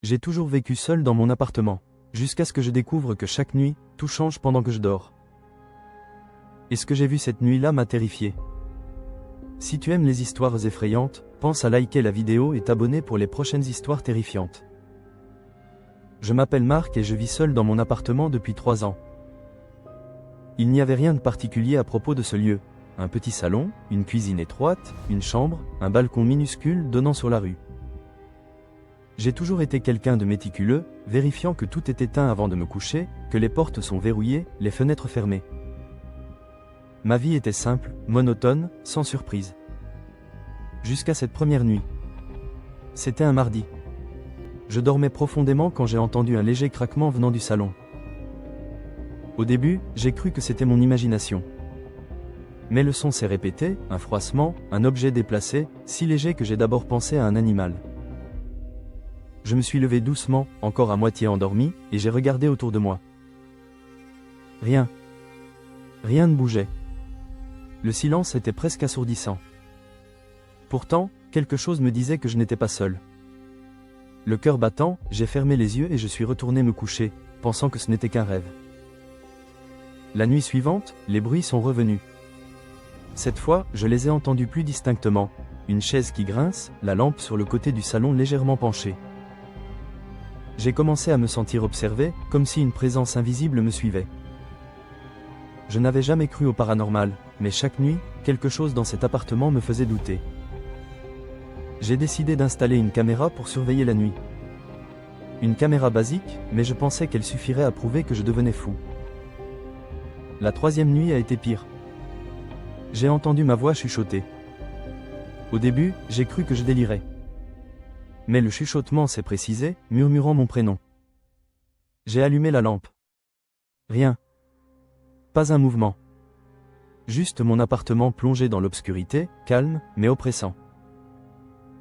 J'ai toujours vécu seul dans mon appartement, jusqu'à ce que je découvre que chaque nuit, tout change pendant que je dors. Et ce que j'ai vu cette nuit-là m'a terrifié. Si tu aimes les histoires effrayantes, pense à liker la vidéo et t'abonner pour les prochaines histoires terrifiantes. Je m'appelle Marc et je vis seul dans mon appartement depuis 3 ans. Il n'y avait rien de particulier à propos de ce lieu. Un petit salon, une cuisine étroite, une chambre, un balcon minuscule donnant sur la rue. J'ai toujours été quelqu'un de méticuleux, vérifiant que tout est éteint avant de me coucher, que les portes sont verrouillées, les fenêtres fermées. Ma vie était simple, monotone, sans surprise. Jusqu'à cette première nuit. C'était un mardi. Je dormais profondément quand j'ai entendu un léger craquement venant du salon. Au début, j'ai cru que c'était mon imagination. Mais le son s'est répété, un froissement, un objet déplacé, si léger que j'ai d'abord pensé à un animal. Je me suis levé doucement, encore à moitié endormi, et j'ai regardé autour de moi. Rien. Rien ne bougeait. Le silence était presque assourdissant. Pourtant, quelque chose me disait que je n'étais pas seul. Le cœur battant, j'ai fermé les yeux et je suis retourné me coucher, pensant que ce n'était qu'un rêve. La nuit suivante, les bruits sont revenus. Cette fois, je les ai entendus plus distinctement. Une chaise qui grince, la lampe sur le côté du salon légèrement penchée. J'ai commencé à me sentir observé, comme si une présence invisible me suivait. Je n'avais jamais cru au paranormal, mais chaque nuit, quelque chose dans cet appartement me faisait douter. J'ai décidé d'installer une caméra pour surveiller la nuit. Une caméra basique, mais je pensais qu'elle suffirait à prouver que je devenais fou. La 3e nuit a été pire. J'ai entendu ma voix chuchoter. Au début, j'ai cru que je délirais. Mais le chuchotement s'est précisé, murmurant mon prénom. J'ai allumé la lampe. Rien. Pas un mouvement. Juste mon appartement plongé dans l'obscurité, calme, mais oppressant.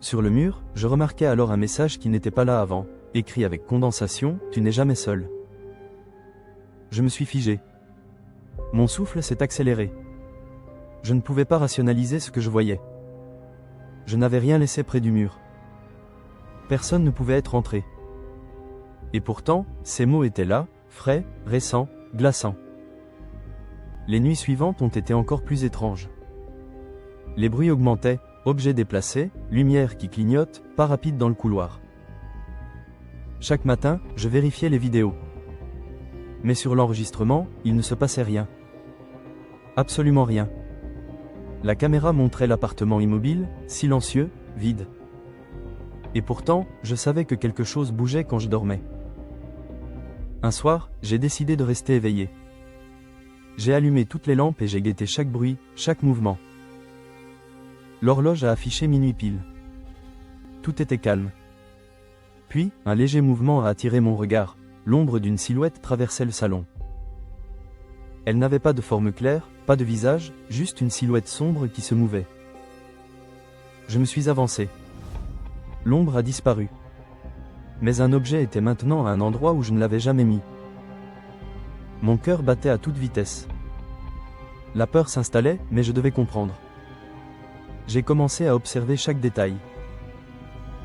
Sur le mur, je remarquai alors un message qui n'était pas là avant, écrit avec condensation, « Tu n'es jamais seul ». Je me suis figé. Mon souffle s'est accéléré. Je ne pouvais pas rationaliser ce que je voyais. Je n'avais rien laissé près du mur. Personne ne pouvait être entré. Et pourtant, ces mots étaient là, frais, récents, glaçants. Les nuits suivantes ont été encore plus étranges. Les bruits augmentaient, objets déplacés, lumière qui clignote, pas rapide dans le couloir. Chaque matin, je vérifiais les vidéos. Mais sur l'enregistrement, il ne se passait rien. Absolument rien. La caméra montrait l'appartement immobile, silencieux, vide. Et pourtant, je savais que quelque chose bougeait quand je dormais. Un soir, j'ai décidé de rester éveillé. J'ai allumé toutes les lampes et j'ai guetté chaque bruit, chaque mouvement. L'horloge a affiché minuit pile. Tout était calme. Puis, un léger mouvement a attiré mon regard. L'ombre d'une silhouette traversait le salon. Elle n'avait pas de forme claire, pas de visage, juste une silhouette sombre qui se mouvait. Je me suis avancé. L'ombre a disparu. Mais un objet était maintenant à un endroit où je ne l'avais jamais mis. Mon cœur battait à toute vitesse. La peur s'installait, mais je devais comprendre. J'ai commencé à observer chaque détail.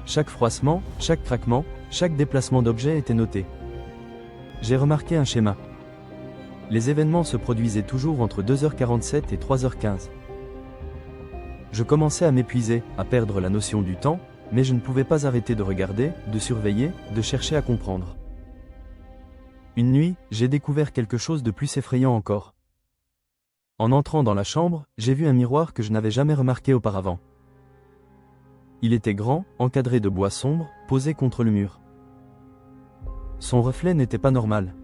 Chaque froissement, chaque craquement, chaque déplacement d'objet était noté. J'ai remarqué un schéma. Les événements se produisaient toujours entre 2h47 et 3h15. Je commençais à m'épuiser, à perdre la notion du temps, mais je ne pouvais pas arrêter de regarder, de surveiller, de chercher à comprendre. Une nuit, j'ai découvert quelque chose de plus effrayant encore. En entrant dans la chambre, j'ai vu un miroir que je n'avais jamais remarqué auparavant. Il était grand, encadré de bois sombre, posé contre le mur. Son reflet n'était pas normal.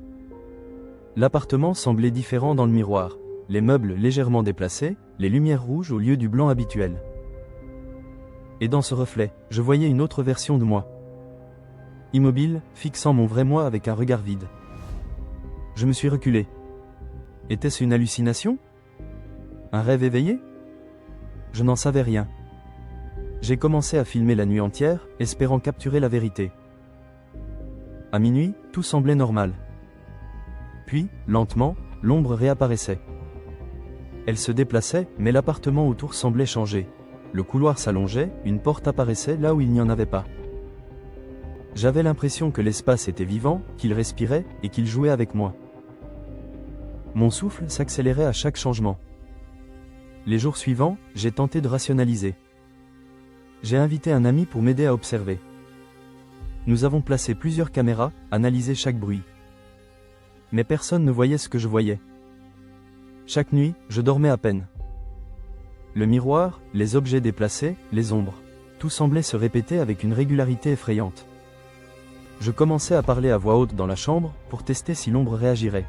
L'appartement semblait différent dans le miroir, les meubles légèrement déplacés, les lumières rouges au lieu du blanc habituel. Et dans ce reflet, je voyais une autre version de moi. Immobile, fixant mon vrai moi avec un regard vide. Je me suis reculé. Était-ce une hallucination? Un rêve éveillé? Je n'en savais rien. J'ai commencé à filmer la nuit entière, espérant capturer la vérité. À minuit, tout semblait normal. Puis, lentement, l'ombre réapparaissait. Elle se déplaçait, mais l'appartement autour semblait changer. Le couloir s'allongeait, une porte apparaissait là où il n'y en avait pas. J'avais l'impression que l'espace était vivant, qu'il respirait, et qu'il jouait avec moi. Mon souffle s'accélérait à chaque changement. Les jours suivants, j'ai tenté de rationaliser. J'ai invité un ami pour m'aider à observer. Nous avons placé plusieurs caméras, analysé chaque bruit. Mais personne ne voyait ce que je voyais. Chaque nuit, je dormais à peine. Le miroir, les objets déplacés, les ombres, tout semblait se répéter avec une régularité effrayante. Je commençais à parler à voix haute dans la chambre pour tester si l'ombre réagirait.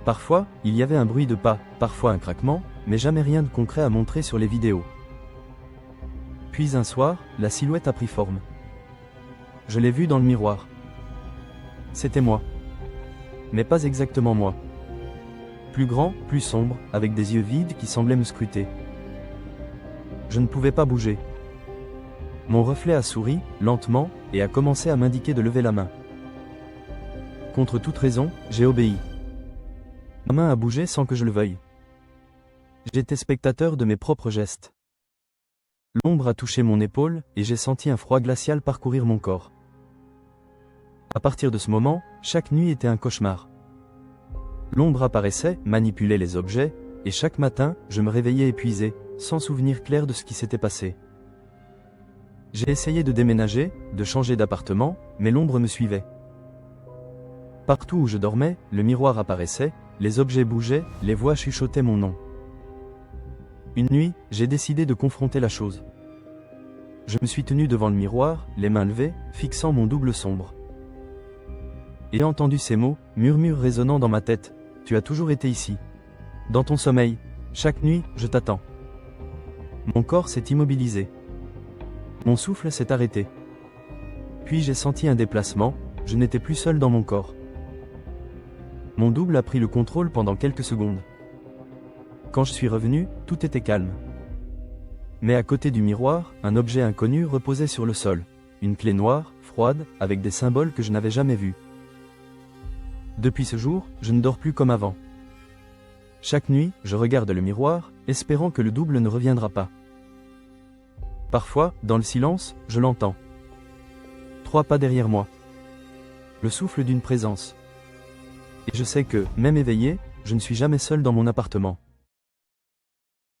Parfois, il y avait un bruit de pas, parfois un craquement, mais jamais rien de concret à montrer sur les vidéos. Puis un soir, la silhouette a pris forme. Je l'ai vue dans le miroir. C'était moi. Mais pas exactement moi. Plus grand, plus sombre, avec des yeux vides qui semblaient me scruter. Je ne pouvais pas bouger. Mon reflet a souri, lentement, et a commencé à m'indiquer de lever la main. Contre toute raison, j'ai obéi. Ma main a bougé sans que je le veuille. J'étais spectateur de mes propres gestes. L'ombre a touché mon épaule, et j'ai senti un froid glacial parcourir mon corps. À partir de ce moment, chaque nuit était un cauchemar. L'ombre apparaissait, manipulait les objets, et chaque matin, je me réveillais épuisé, sans souvenir clair de ce qui s'était passé. J'ai essayé de déménager, de changer d'appartement, mais l'ombre me suivait. Partout où je dormais, le miroir apparaissait, les objets bougeaient, les voix chuchotaient mon nom. Une nuit, j'ai décidé de confronter la chose. Je me suis tenu devant le miroir, les mains levées, fixant mon double sombre. Et j'ai entendu ces mots, murmures résonnant dans ma tête. Tu as toujours été ici. Dans ton sommeil. Chaque nuit, je t'attends. Mon corps s'est immobilisé. Mon souffle s'est arrêté. Puis j'ai senti un déplacement, je n'étais plus seul dans mon corps. Mon double a pris le contrôle pendant quelques secondes. Quand je suis revenu, tout était calme. Mais à côté du miroir, un objet inconnu reposait sur le sol. Une clé noire, froide, avec des symboles que je n'avais jamais vus. Depuis ce jour, je ne dors plus comme avant. Chaque nuit, je regarde le miroir, espérant que le double ne reviendra pas. Parfois, dans le silence, je l'entends. 3 pas derrière moi. Le souffle d'une présence. Et je sais que, même éveillé, je ne suis jamais seul dans mon appartement.